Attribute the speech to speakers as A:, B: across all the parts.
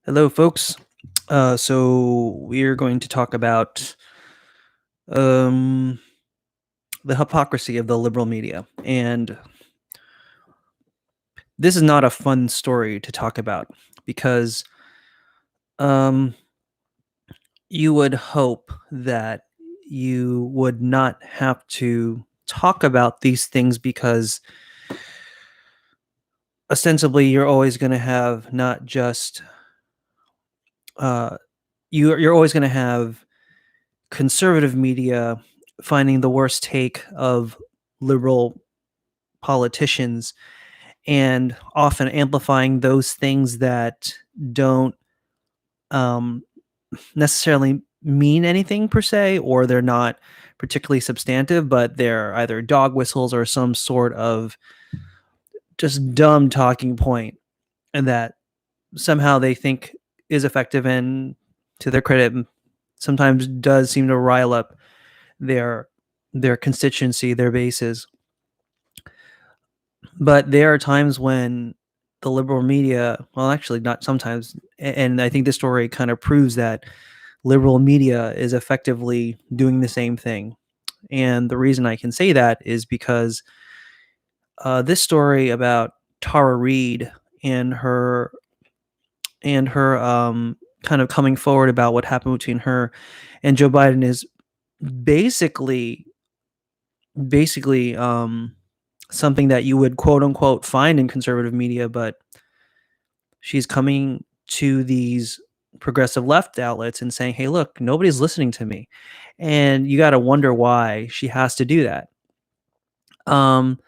A: Hello, folks. So we're going to talk about um, the hypocrisy of the liberal media, and this is not a fun story to talk about because um, you would hope that you would not have to talk about these things because ostensibly you're always going to have not just uh, you're always going to have conservative media finding the worst take of liberal politicians and often amplifying those things that don't um, necessarily mean anything per se, or they're not particularly substantive, but they're either dog whistles or some sort of just dumb talking point, and that somehow they think is effective and, to their credit, sometimes does seem to rile up their their constituency, their bases. But there are times when the liberal media, well, actually, not sometimes, and I think this story kind of proves that liberal media is effectively doing the same thing. And the reason I can say that is because this story about Tara Reade and her kind of coming forward about what happened between her and Joe Biden is basically basically something that you would quote unquote find in conservative media, but she's coming to these progressive left outlets and saying, "Hey, look, nobody's listening to me." And you got to wonder why she has to do that. Um,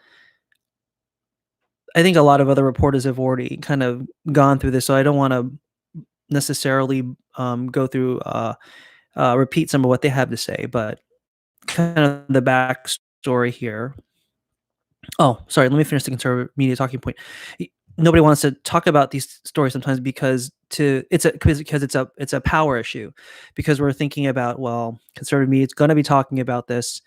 A: I think a lot of other reporters have already kind of gone through this, so I don't want to necessarily go through repeat some of what they have to say, but kind of the backstory here. Oh, sorry. Let me finish the conservative media talking point. Nobody wants to talk about these stories sometimes because it's a power issue, because we're thinking about, well, conservative media is going to be talking about this,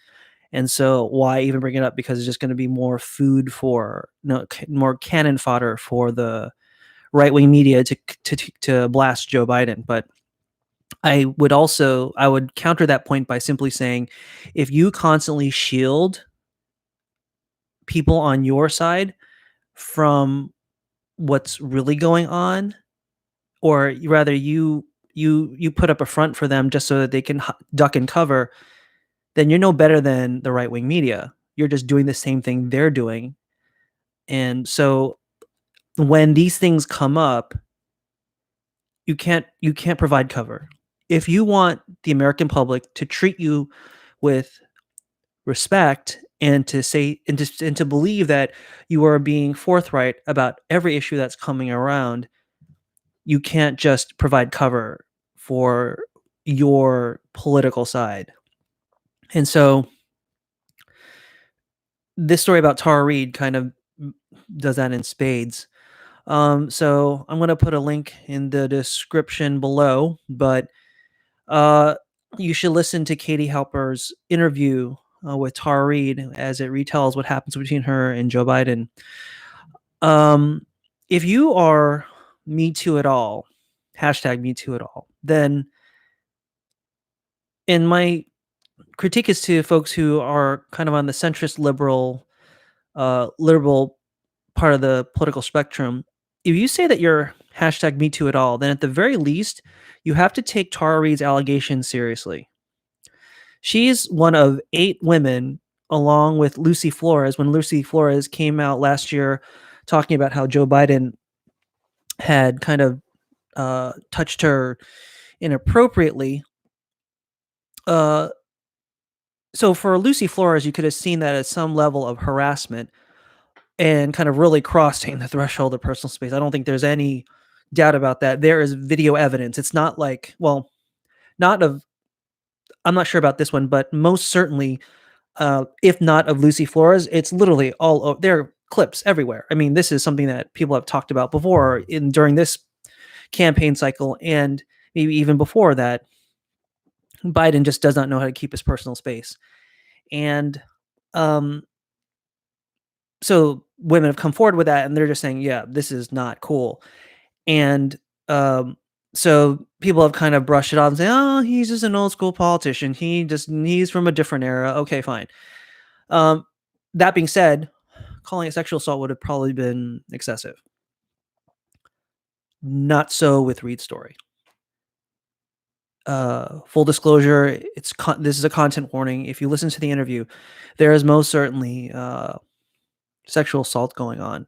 A: and so why even bring it up, because it's just going to be more food for, no, more cannon fodder for the right wing media to blast Joe Biden. But I would counter that point by simply saying, if you constantly shield people on your side from what's really going on, or rather you put up a front for them just so that they can duck and cover, then you're no better than the right wing media. You're just doing the same thing they're doing. And so when these things come up, you can't provide cover. If you want the American public to treat you with respect, and to say, and to believe that you are being forthright about every issue that's coming around, you can't just provide cover for your political side. And so this story about Tara Reade kind of does that in spades. So I'm going to put a link in the description below, but uh, you should listen to Katie Halper's interview with Tara Reade as it retells what happens between her and Joe Biden. Um, if you are Me Too at all, hashtag Me Too at all, then in my critique is to folks who are kind of on the centrist liberal part of the political spectrum. If you say that you're hashtag Me Too at all, then at the very least, you have to take Tara Reid's allegations seriously. She's one of 8 women, along with Lucy Flores. When Lucy Flores came out last year talking about how Joe Biden had kind of touched her inappropriately. Uh, so for Lucy Flores, you could have seen that as some level of harassment and kind of really crossing the threshold of personal space. I don't think there's any doubt about that. There is video evidence. It's not like, well, not of, I'm not sure about this one, but most certainly, if not of Lucy Flores, it's literally all over. There are clips everywhere. I mean, this is something that people have talked about before in during this campaign cycle, and maybe even before that. Biden just does not know how to keep his personal space. And um, so women have come forward with that, and they're just saying, yeah, this is not cool. And So people have kind of brushed it off and say, "Oh, he's just an old school politician. He's from a different era." Okay, fine. Um, that being said, calling it sexual assault would have probably been excessive. Not so with Reed's story. Full disclosure, this is a content warning. If you listen to the interview, there is most certainly sexual assault going on.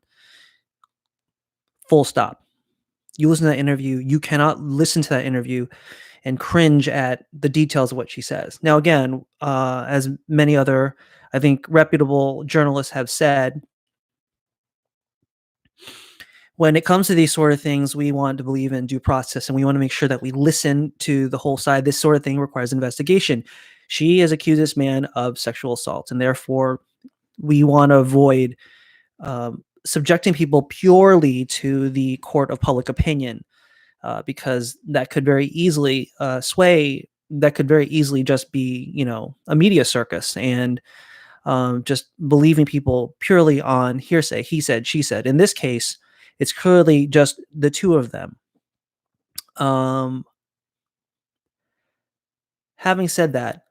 A: Full stop. You listen to that interview, you cannot listen to that interview and cringe at the details of what she says. Now, again, as many other, I think, reputable journalists have said, when it comes to these sort of things, we want to believe in due process and we want to make sure that we listen to the whole side. This sort of thing requires investigation. She has accused this man of sexual assault, and therefore we want to avoid subjecting people purely to the court of public opinion, because that could very easily sway. That could very easily just be, a media circus, and just believing people purely on hearsay, he said, she said. In this case, it's clearly just the two of them. Um, Having said that,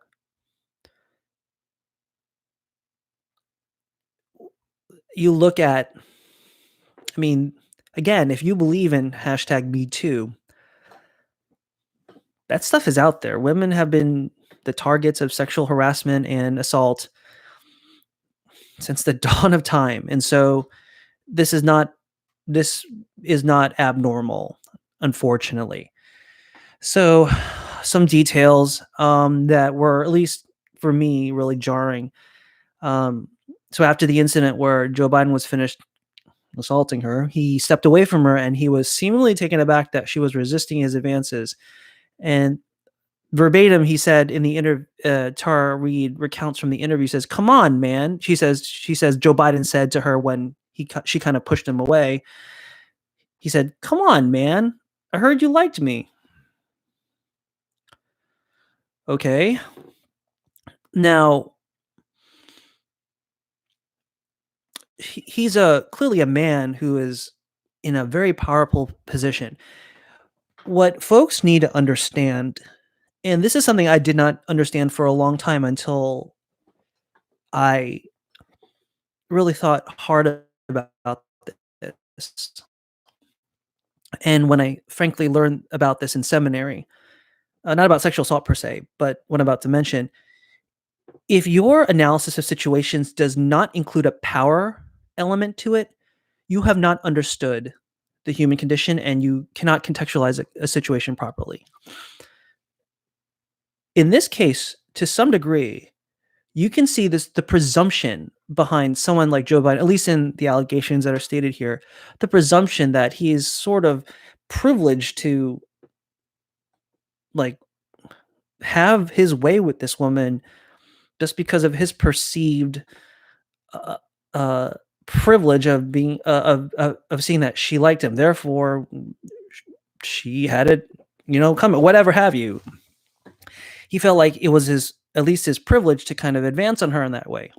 A: you look at, I mean, again, if you believe in hashtag Me Too, that stuff is out there. Women have been the targets of sexual harassment and assault since the dawn of time. And so this is not this is not abnormal, unfortunately. So some details that were, at least for me, really jarring. So after the incident where Joe Biden was finished assaulting her, he stepped away from her and he was seemingly taken aback that she was resisting his advances. And verbatim, he said in the Tara Reade recounts from the interview, says, "Come on, man." She says Joe Biden said to her when she kind of pushed him away. He said, "Come on, man. I heard you liked me." Okay. Now, he's clearly a man who is in a very powerful position. What folks need to understand, and this is something I did not understand for a long time until I really thought hard about this. And when I frankly learned about this in seminary, not about sexual assault per se, but what I'm about to mention, if your analysis of situations does not include a power element to it, you have not understood the human condition and you cannot contextualize a situation properly. In this case, to some degree, you can see the presumption behind someone like Joe Biden, at least in the allegations that are stated here, the presumption that he is sort of privileged to, like, have his way with this woman just because of his perceived uh, uh, privilege of being of seeing that she liked him. Therefore, she had it, coming, whatever have you. He felt like it was at least his privilege to kind of advance on her in that way.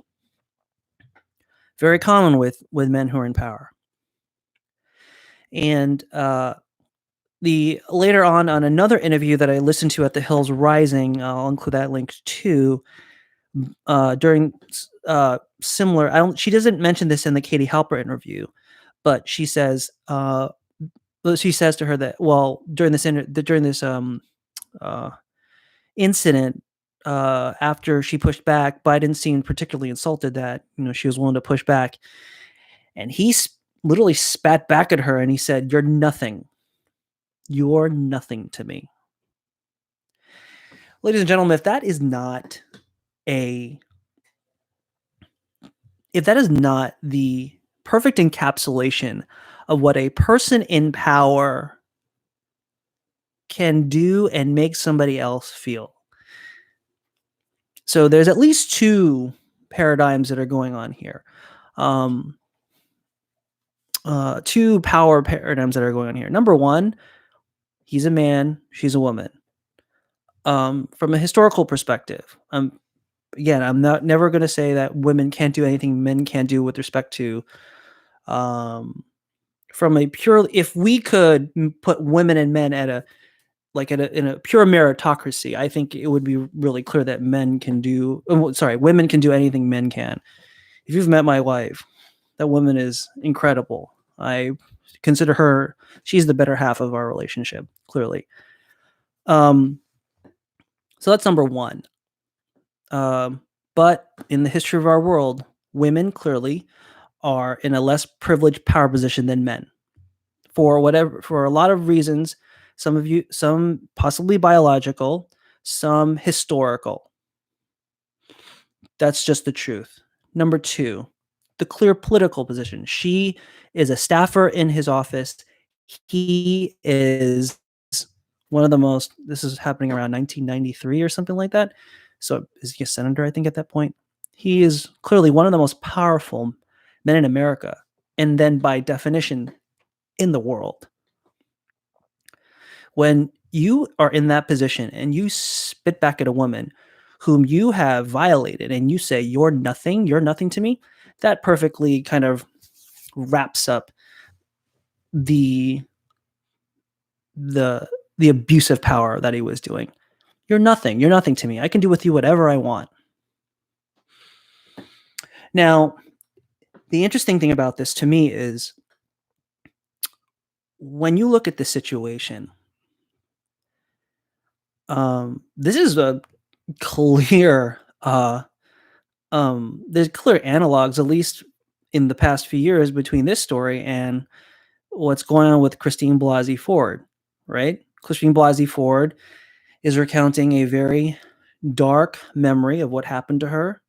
A: Very common with men who are in power. And the later on another interview that I listened to at the Hills Rising, I'll include that link too. During similar, she doesn't mention this in the Katie Halper interview, but she says to her that, well, during this incident, after she pushed back, Biden seemed particularly insulted that she was willing to push back, and he literally spat back at her and he said, "You're nothing. You're nothing to me." Ladies and gentlemen, if that is not the perfect encapsulation of what a person in power can do and make somebody else feel. So there's at least two paradigms that are going on here. Two power paradigms that are going on here. Number one, he's a man, she's a woman. From a historical perspective, again, I'm never going to say that women can't do anything men can't do with respect to, from a purely, if we could put women and men at like in a pure meritocracy, I think it would be really clear that women can do anything men can. If you've met my wife, that woman is incredible. I consider her, she's the better half of our relationship, clearly. Um, so that's number one. But in the history of our world, women clearly are in a less privileged power position than men for a lot of reasons. Some possibly biological, some historical. That's just the truth. Number two, the clear political position. She is a staffer in his office. He is one of the most, this is happening around 1993 or something like that. So is he a senator, I think, at that point? He is clearly one of the most powerful men in America, and then by definition, in the world. When you are in that position and you spit back at a woman whom you have violated and you say, you're nothing to me, that perfectly kind of wraps up the abusive power that he was doing. You're nothing to me. I can do with you whatever I want. Now, the interesting thing about this to me is when you look at the situation, this is a clear, there's clear analogs, at least in the past few years, between this story and what's going on with Christine Blasey Ford, right? Christine Blasey Ford is recounting a very dark memory of what happened to her.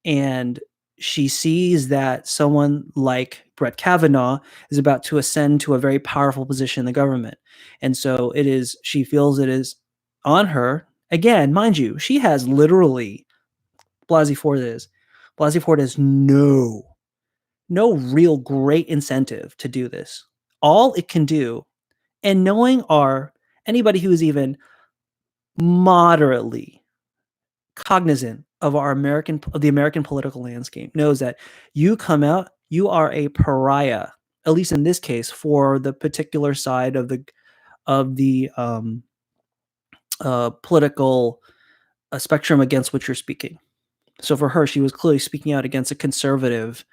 A: And she sees that someone like Brett Kavanaugh is about to ascend to a very powerful position in the government. And so she feels it is on her. Again, mind you, she has literally, Blasey Ford has no real great incentive to do this. All it can do, and knowing anybody who is even moderately cognizant of the American political landscape knows that you come out, you are a pariah, at least in this case, for the particular side of the political spectrum against which you're speaking. So for her, she was clearly speaking out against a conservative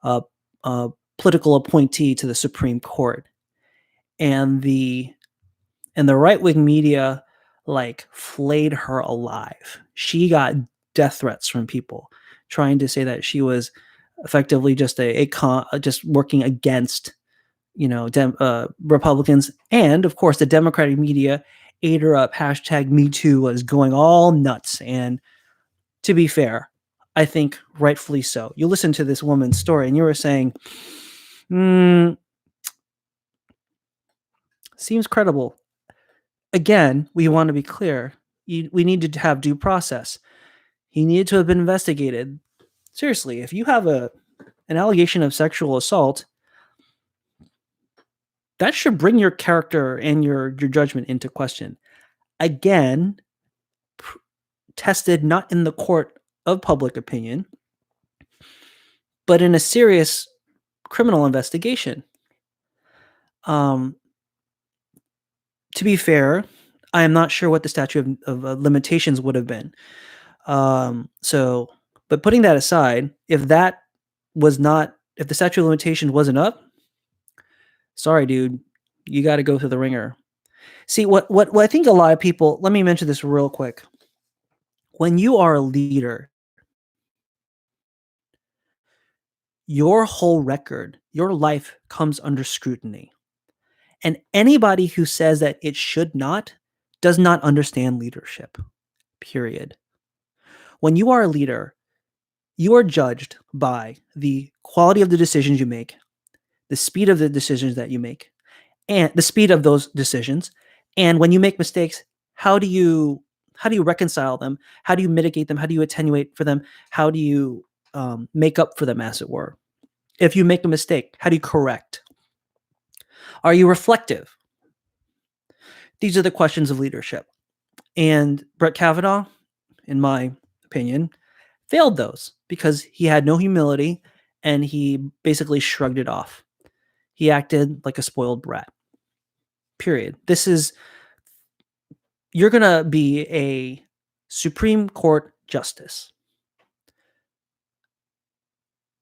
A: political appointee to the Supreme Court, and the right-wing media flayed her alive. She got death threats from people trying to say that she was effectively just just working against Republicans, and of course the Democratic media ate her up. #MeToo was going all nuts, and to be fair, I think rightfully so. You listen to this woman's story and you were saying, seems credible. Again, we want to be clear. We need to have due process. He needed to have been investigated. Seriously, if you have an allegation of sexual assault, that should bring your character and your judgment into question. Again, tested not in the court of public opinion, but in a serious criminal investigation. To be fair, I am not sure what the statute of limitations would have been. But putting that aside, if the statute of limitations wasn't up, sorry, dude, you got to go through the ringer. See, what I think a lot of people, let me mention this real quick. When you are a leader, your whole record, your life comes under scrutiny. And anybody who says that it should not does not understand leadership, period. When you are a leader, you are judged by the quality of the decisions you make, the speed of the decisions that you make, and the speed of those decisions. And when you make mistakes, how do you reconcile them? How do you mitigate them? How do you attenuate for them? How do you make up for them, as it were? If you make a mistake, how do you correct? Are you reflective? These are the questions of leadership. And Brett Kavanaugh, in my opinion, failed those because he had no humility and he basically shrugged it off. He acted like a spoiled brat. Period. This is you're going to be a Supreme Court justice.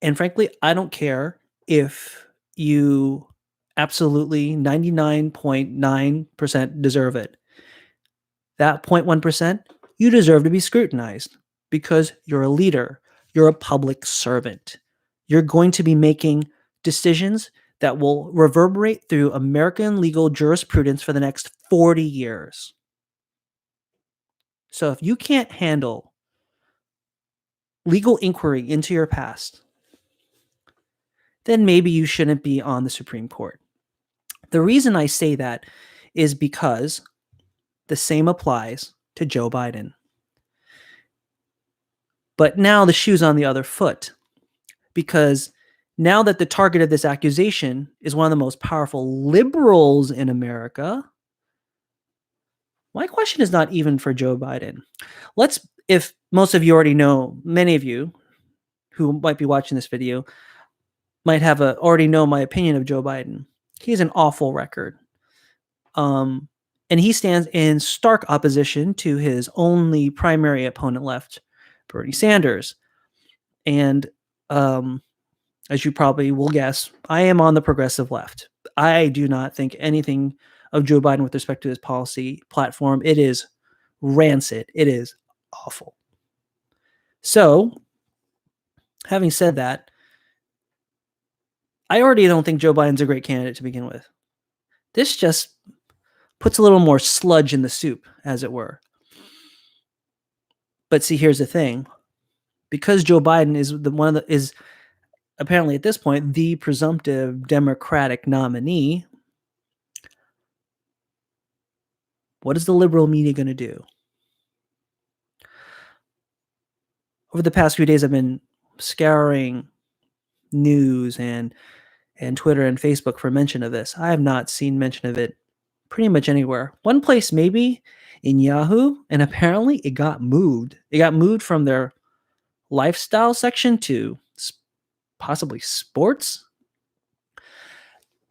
A: And frankly, I don't care if you absolutely 99.9% deserve it. That 0.1%, you deserve to be scrutinized because you're a leader, you're a public servant. You're going to be making decisions that will reverberate through American legal jurisprudence for the next 40 years. So if you can't handle legal inquiry into your past, then maybe you shouldn't be on the Supreme Court. The reason I say that is because the same applies to Joe Biden. But now the shoe's on the other foot, because now that the target of this accusation is one of the most powerful liberals in America, my question is not even for Joe Biden. If most of you already know, many of you who might be watching this video might have already know my opinion of Joe Biden. He has an awful record. And he stands in stark opposition to his only primary opponent left, Bernie Sanders. And as you probably will guess, I am on the progressive left. I do not think anything of Joe Biden with respect to his policy platform. It is rancid. It is awful. So, having said that, I already don't think Joe Biden's a great candidate to begin with. This just puts a little more sludge in the soup, as it were. But see, here's the thing. Because Joe Biden is apparently at this point the presumptive Democratic nominee, what is the liberal media going to do? Over the past few days, I've been scouring news and Twitter and Facebook for mention of this. I have not seen mention of it pretty much anywhere. One place maybe in Yahoo, and apparently it got moved. It got moved from their lifestyle section to possibly sports.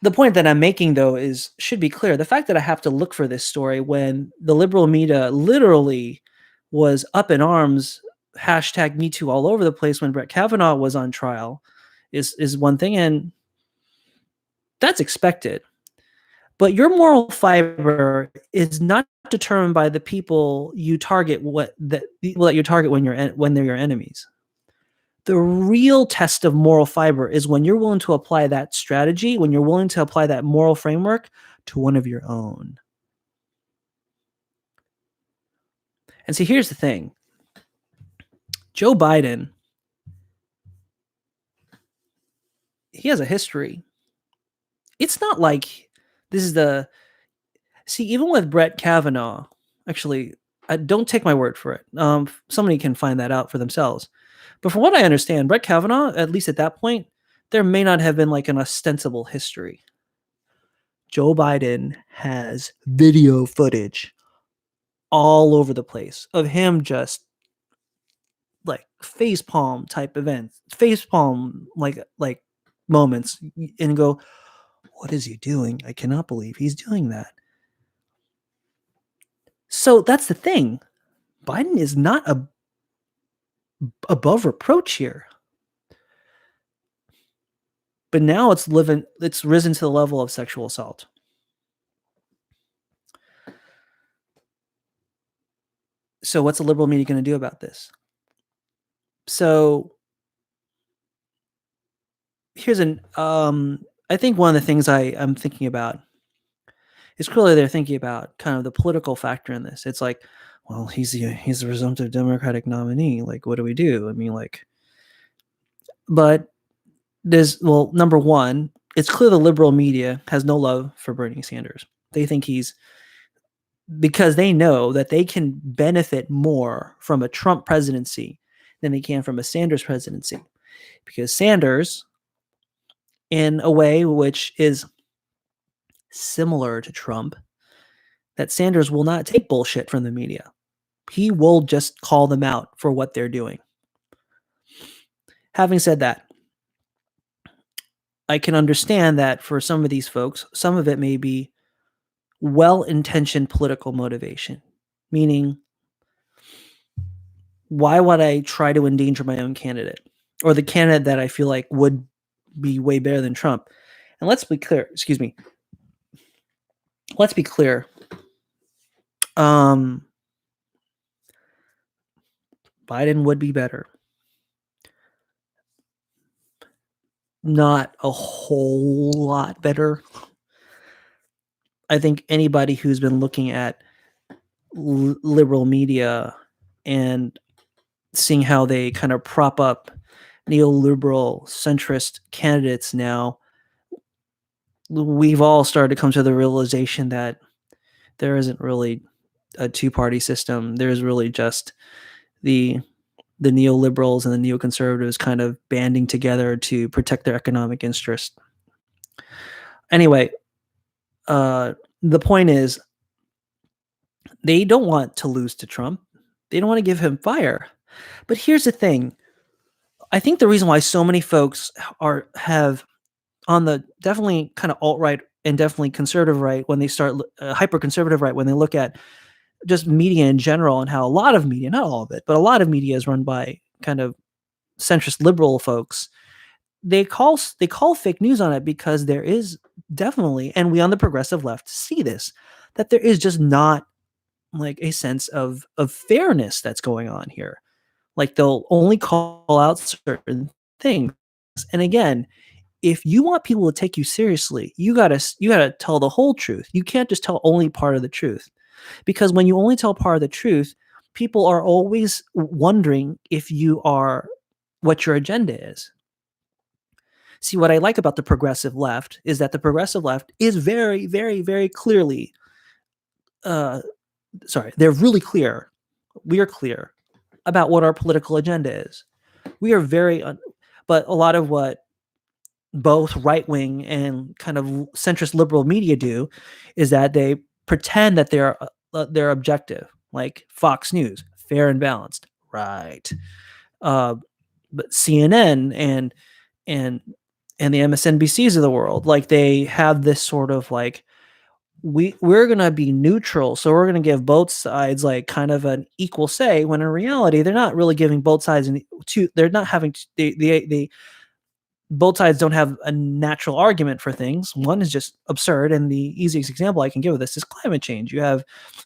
A: The point that I'm making, though, should be clear. The fact that I have to look for this story when the liberal media literally was up in arms, #MeToo all over the place when Brett Kavanaugh was on trial is one thing, and that's expected. But your moral fiber is not determined by the people you target that you target when they're your enemies. The real test of moral fiber is when you're willing to apply that strategy, when you're willing to apply that moral framework to one of your own. And see, here's the thing. Joe Biden, he has a history. It's not like this is even with Brett Kavanaugh, actually, don't take my word for it. Somebody can find that out for themselves. But from what I understand, Brett Kavanaugh, at least at that point, there may not have been like an ostensible history. Joe Biden has video footage all over the place of him just like facepalm type events, facepalm like moments, and go, what is he doing? I cannot believe he's doing that. So that's the thing. Biden is not above reproach here. But now it's risen to the level of sexual assault. So what's the liberal media going to do about this? So here's I think one of the things I'm thinking about is clearly they're thinking about kind of the political factor in this. It's like, well, he's the presumptive Democratic nominee. Like, what do we do? I mean, but number one, it's clear the liberal media has no love for Bernie Sanders. They think because they know that they can benefit more from a Trump presidency than they can from a Sanders presidency. Because Sanders, in a way which is similar to Trump, that Sanders will not take bullshit from the media. He will just call them out for what they're doing. Having said that, I can understand that for some of these folks, some of it may be well-intentioned political motivation. Meaning, why would I try to endanger my own candidate or the candidate that I feel like would be way better than Trump? And let's be clear, excuse me. Let's be clear. Biden would be better. Not a whole lot better. I think anybody who's been looking at liberal media and seeing how they kind of prop up neoliberal centrist candidates now, we've all started to come to the realization that there isn't really a two-party system. There's really just the neoliberals and the neoconservatives kind of banding together to protect their economic interest. Anyway, the point is, they don't want to lose to Trump. They don't want to give him fire. But here's the thing. I think the reason why so many folks have on the definitely kind of alt-right and definitely conservative right, when they start hyper-conservative right, when they look at just media in general and how a lot of media, not all of it, but a lot of media is run by kind of centrist liberal folks. They call fake news on it because there is definitely, and we on the progressive left see this, that there is just not like a sense of fairness that's going on here. Like they'll only call out certain things. And again, if you want people to take you seriously, you gotta tell the whole truth. You can't just tell only part of the truth. Because when you only tell part of the truth, people are always wondering if you are what your agenda is. See, what I like about the progressive left is that the progressive left is very, very, very clearly, they're really clear. We are clear about what our political agenda is. We are but a lot of what both right wing and kind of centrist liberal media do is that they pretend that they're objective, like Fox News, fair and balanced, right? But CNN and the MSNBCs of the world, like they have this sort of like we're gonna be neutral, so we're gonna give both sides like kind of an equal say. When in reality, they're not really giving both sides they're not having they both sides don't have a natural argument for things. One is just absurd, and the easiest example I can give of this is climate change. You have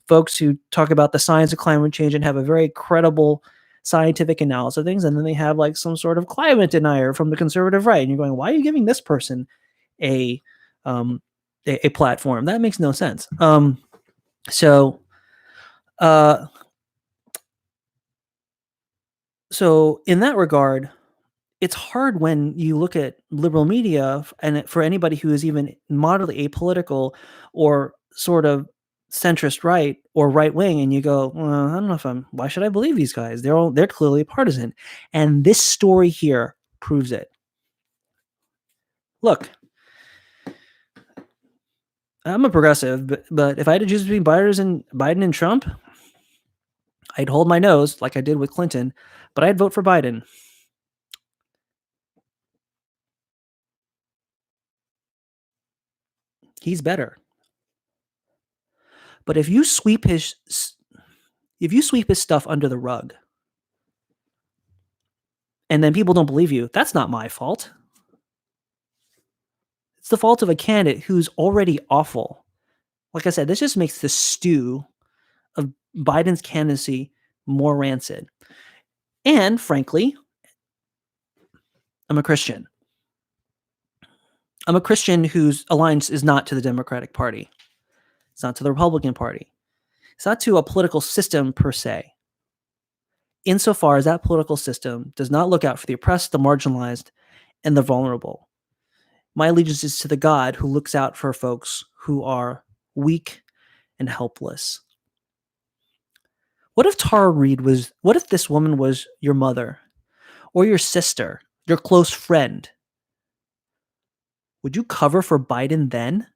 A: folks who talk about the science of climate change and have a very credible scientific analysis of things, and then they have like some sort of climate denier from the conservative right, and you're going, why are you giving this person a platform? That makes no sense. So in that regard, it's hard when you look at liberal media and for anybody who is even moderately apolitical or sort of centrist right or right wing, and you go, well, I don't know why should I believe these guys? They're clearly partisan. And this story here proves it. Look, I'm a progressive, but if I had to choose between Biden and Trump, I'd hold my nose like I did with Clinton, but I'd vote for Biden. He's better. But if you sweep his stuff under the rug and then people don't believe you, that's not my fault. It's the fault of a candidate who's already awful. Like I said, this just makes the stew of Biden's candidacy more rancid. And frankly, I'm a Christian. I'm a Christian whose alliance is not to the Democratic Party. It's not to the Republican Party. It's not to a political system per se. Insofar as that political system does not look out for the oppressed, the marginalized, and the vulnerable. My allegiance is to the God who looks out for folks who are weak and helpless. What if what if this woman was your mother or your sister, your close friend? Would you cover for Biden then?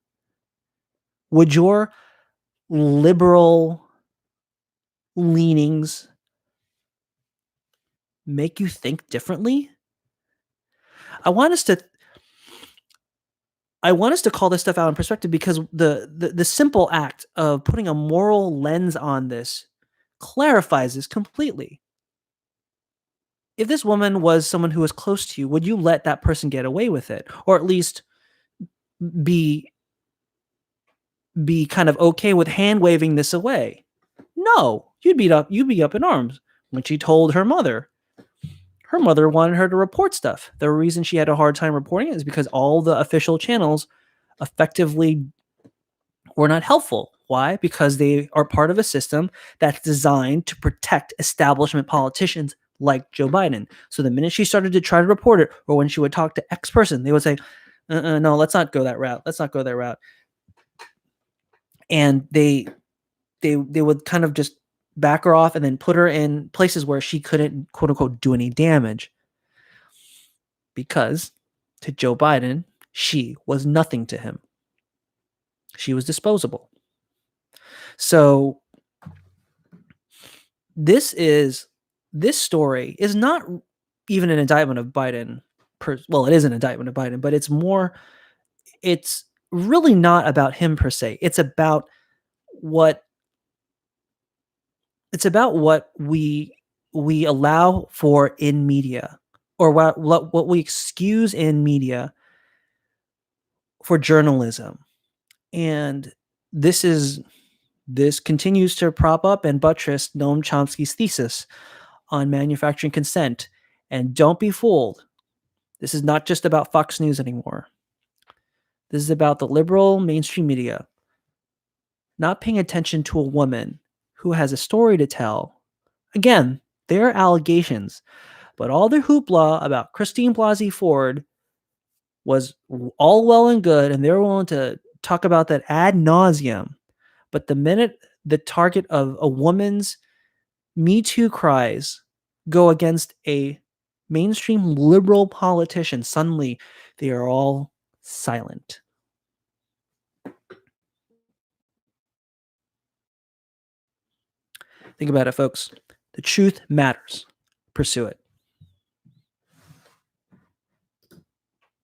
A: Would your liberal leanings make you think differently? I want us to call this stuff out in perspective, because the simple act of putting a moral lens on this clarifies this completely. If this woman was someone who was close to you, would you let that person get away with it, or at least be kind of okay with hand waving this away? No, you'd be up in arms. When she told her mother wanted her to report stuff. The reason she had a hard time reporting it is because all the official channels effectively were not helpful. Why? Because they are part of a system that's designed to protect establishment politicians like Joe Biden. So the minute she started to try to report it, or when she would talk to X person, they would say, no, let's not go that route. Let's not go that route. And they would kind of just back her off and then put her in places where she couldn't, quote unquote, do any damage. Because to Joe Biden, she was nothing to him. She was disposable. So this story is not even an indictment of Biden. Well, it is an indictment of Biden, but it's really not about him per se. It's about what we allow for in media, or what we excuse in media for journalism. And this continues to prop up and buttress Noam Chomsky's thesis on manufacturing consent. And don't be fooled. This is not just about Fox News anymore. This is about the liberal mainstream media not paying attention to a woman who has a story to tell. Again, there are allegations, but all the hoopla about Christine Blasey Ford was all well and good, and they were willing to talk about that ad nauseum. But the minute the target of a woman's Me Too cries go against a mainstream liberal politician, suddenly they are all silent. Think about it, folks. The truth matters. Pursue it.